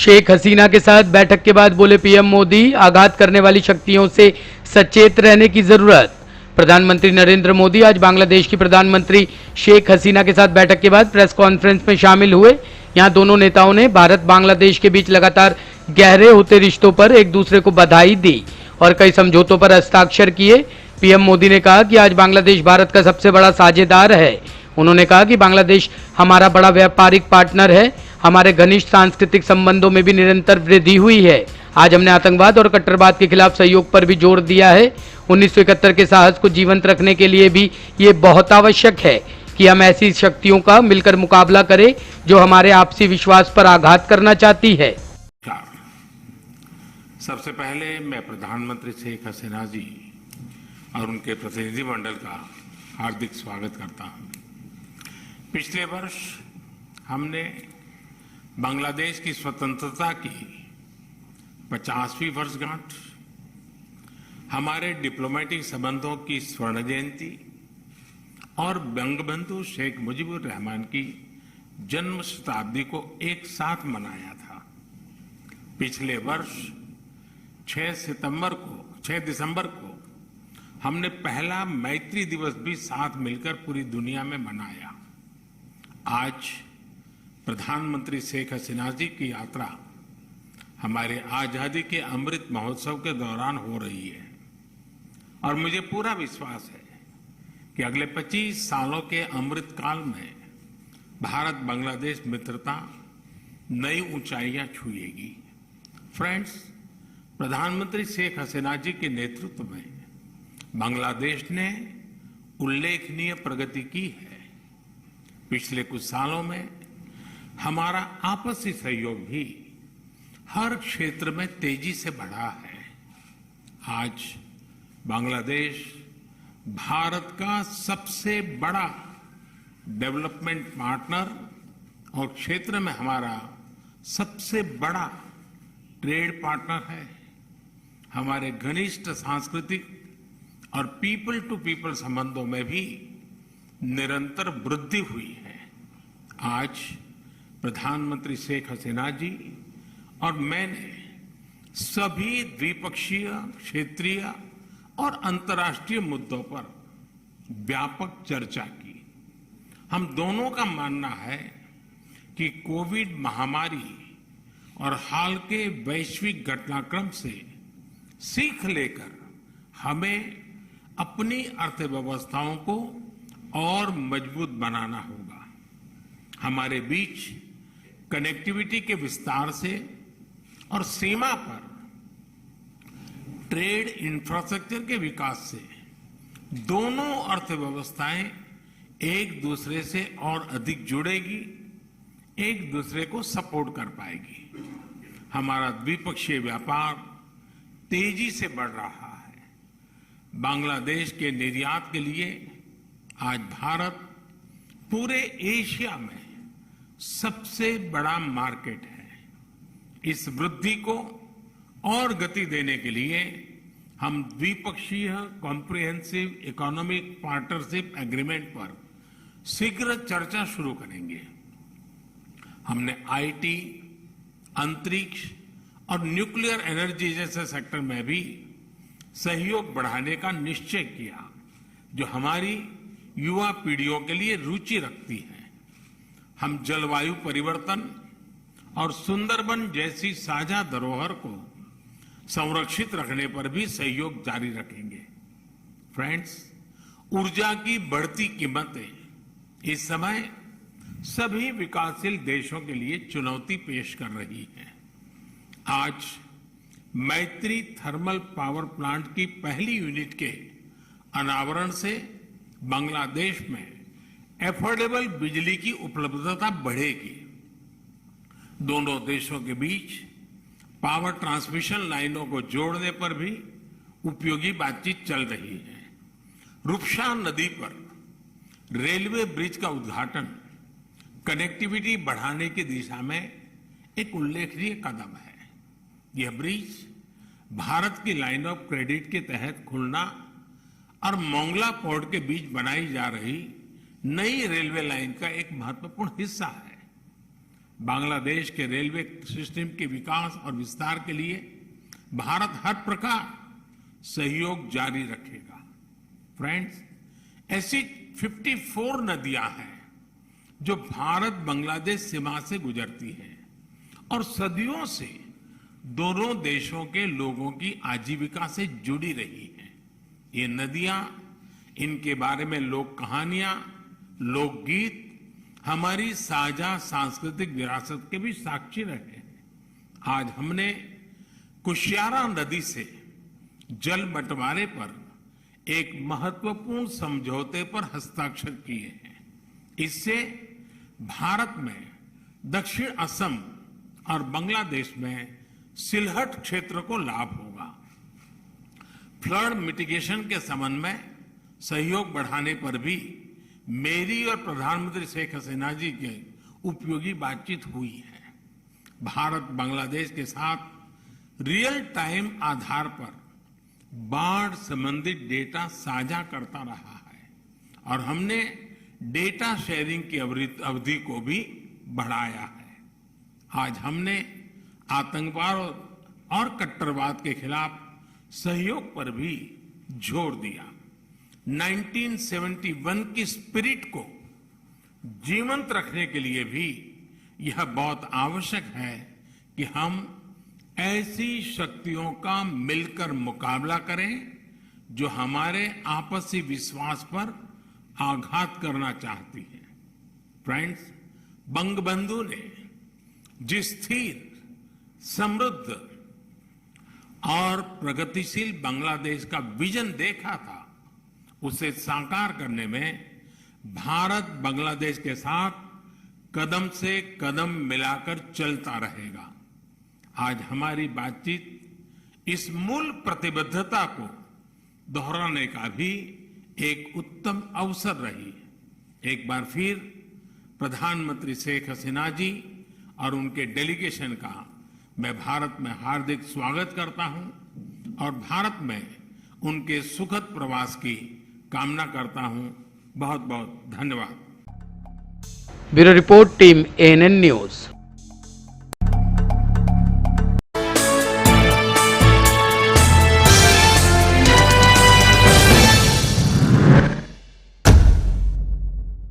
शेख हसीना के साथ बैठक के बाद बोले पीएम मोदी, आघात करने वाली शक्तियों से सचेत रहने की जरूरत। प्रधानमंत्री नरेंद्र मोदी आज बांग्लादेश की प्रधानमंत्री शेख हसीना के साथ बैठक के बाद प्रेस कॉन्फ्रेंस में शामिल हुए। यहां दोनों नेताओं ने भारत बांग्लादेश के बीच लगातार गहरे होते रिश्तों पर एक दूसरे को बधाई दी और कई समझौतों पर हस्ताक्षर किए। पीएम मोदी ने कहा कि आज बांग्लादेश भारत का सबसे बड़ा साझेदार है। उन्होंने कहा कि बांग्लादेश हमारा बड़ा व्यापारिक पार्टनर है। हमारे घनिष्ठ सांस्कृतिक संबंधों में भी निरंतर वृद्धि हुई है। आज हमने आतंकवाद और कट्टरवाद के खिलाफ सहयोग पर भी जोर दिया है। 1971 के साहस को जीवंत रखने के लिए भी ये बहुत आवश्यक है कि हम ऐसी शक्तियों का मिलकर मुकाबला करें जो हमारे आपसी विश्वास पर आघात करना चाहती है। सबसे पहले मैं प्रधानमंत्री शेख हसीना जी और उनके प्रतिनिधिमंडल का हार्दिक स्वागत करता हूं। पिछले वर्ष हमने बांग्लादेश की स्वतंत्रता की 50वीं वर्षगांठ, हमारे डिप्लोमेटिक संबंधों की स्वर्ण जयंती और बंगबंधु शेख मुजीबुर रहमान की जन्म शताब्दी को एक साथ मनाया था। पिछले वर्ष 6 दिसंबर को हमने पहला मैत्री दिवस भी साथ मिलकर पूरी दुनिया में मनाया। आज प्रधानमंत्री शेख हसीना जी की यात्रा हमारे आजादी के अमृत महोत्सव के दौरान हो रही है और मुझे पूरा विश्वास है कि अगले 25 सालों के अमृत काल में भारत बांग्लादेश मित्रता नई ऊंचाइयां छुएगी। फ्रेंड्स, प्रधानमंत्री शेख हसीना जी के नेतृत्व में बांग्लादेश ने उल्लेखनीय प्रगति की है। पिछले कुछ सालों में हमारा आपसी सहयोग भी हर क्षेत्र में तेजी से बढ़ा है। आज बांग्लादेश भारत का सबसे बड़ा डेवलपमेंट पार्टनर और क्षेत्र में हमारा सबसे बड़ा ट्रेड पार्टनर है। हमारे घनिष्ठ सांस्कृतिक और पीपल टू पीपल संबंधों में भी निरंतर वृद्धि हुई है। आज प्रधानमंत्री शेख हसीना जी और मैंने सभी द्विपक्षीय, क्षेत्रीय और अंतर्राष्ट्रीय मुद्दों पर व्यापक चर्चा की। हम दोनों का मानना है कि कोविड महामारी और हाल के वैश्विक घटनाक्रम से सीख लेकर हमें अपनी अर्थव्यवस्थाओं को और मजबूत बनाना होगा। हमारे बीच कनेक्टिविटी के विस्तार से और सीमा पर ट्रेड इंफ्रास्ट्रक्चर के विकास से दोनों अर्थव्यवस्थाएं एक दूसरे से और अधिक जुड़ेगी, एक दूसरे को सपोर्ट कर पाएगी। हमारा द्विपक्षीय व्यापार तेजी से बढ़ रहा है। बांग्लादेश के निर्यात के लिए आज भारत पूरे एशिया में सबसे बड़ा मार्केट है। इस वृद्धि को और गति देने के लिए हम द्विपक्षीय कॉम्प्रिहेंसिव इकोनॉमिक पार्टनरशिप एग्रीमेंट पर शीघ्र चर्चा शुरू करेंगे। हमने आईटी, अंतरिक्ष और न्यूक्लियर एनर्जी जैसे सेक्टर में भी सहयोग बढ़ाने का निश्चय किया, जो हमारी युवा पीढ़ियों के लिए रुचि रखती है। हम जलवायु परिवर्तन और सुंदरबन जैसी साझा धरोहर को संरक्षित रखने पर भी सहयोग जारी रखेंगे। फ्रेंड्स, ऊर्जा की बढ़ती कीमतें इस समय सभी विकासशील देशों के लिए चुनौती पेश कर रही हैं। आज मैत्री थर्मल पावर प्लांट की पहली यूनिट के अनावरण से बांग्लादेश में एफोर्डेबल बिजली की उपलब्धता बढ़ेगी। दोनों देशों के बीच पावर ट्रांसमिशन लाइनों को जोड़ने पर भी उपयोगी बातचीत चल रही है। रूपसा नदी पर रेलवे ब्रिज का उद्घाटन कनेक्टिविटी बढ़ाने की दिशा में एक उल्लेखनीय कदम है। यह ब्रिज भारत की लाइन ऑफ क्रेडिट के तहत खुलना और मोंगला पोर्ट के बीच बनाई जा रही नई रेलवे लाइन का एक महत्वपूर्ण हिस्सा है। बांग्लादेश के रेलवे सिस्टम के विकास और विस्तार के लिए भारत हर प्रकार सहयोग जारी रखेगा। फ्रेंड्स, ऐसी 54 नदियां हैं जो भारत बांग्लादेश सीमा से गुजरती हैं और सदियों से दोनों देशों के लोगों की आजीविका से जुड़ी रही हैं। ये नदियां, इनके बारे में लोक कहानियां, लोकगीत हमारी साझा सांस्कृतिक विरासत के भी साक्षी रहे हैं। आज हमने कुशियारा नदी से जल बंटवारे पर एक महत्वपूर्ण समझौते पर हस्ताक्षर किए हैं। इससे भारत में दक्षिण असम और बांग्लादेश में सिलहट क्षेत्र को लाभ होगा। फ्लड मिटिगेशन के संबंध में सहयोग बढ़ाने पर भी मेरी और प्रधानमंत्री शेख हसीना जी की उपयोगी बातचीत हुई है। भारत बांग्लादेश के साथ रियल टाइम आधार पर बाढ़ संबंधित डेटा साझा करता रहा है और हमने डेटा शेयरिंग की अवधि को भी बढ़ाया है। आज हमने आतंकवाद और कट्टरवाद के खिलाफ सहयोग पर भी जोर दिया। 1971 की स्पिरिट को जीवंत रखने के लिए भी यह बहुत आवश्यक है कि हम ऐसी शक्तियों का मिलकर मुकाबला करें जो हमारे आपसी विश्वास पर आघात करना चाहती है। फ्रेंड्स, बंगबंधु ने जिस स्थिर, समृद्ध और प्रगतिशील बांग्लादेश का विजन देखा था, उसे साकार करने में भारत बांग्लादेश के साथ कदम से कदम मिलाकर चलता रहेगा। आज हमारी बातचीत इस मूल प्रतिबद्धता को दोहराने का भी एक उत्तम अवसर रही। एक बार फिर प्रधानमंत्री शेख हसीना जी और उनके डेलीगेशन का मैं भारत में हार्दिक स्वागत करता हूं और भारत में उनके सुखद प्रवास की कामना करता हूं। बहुत बहुत धन्यवाद। Bureau report, team ANN news.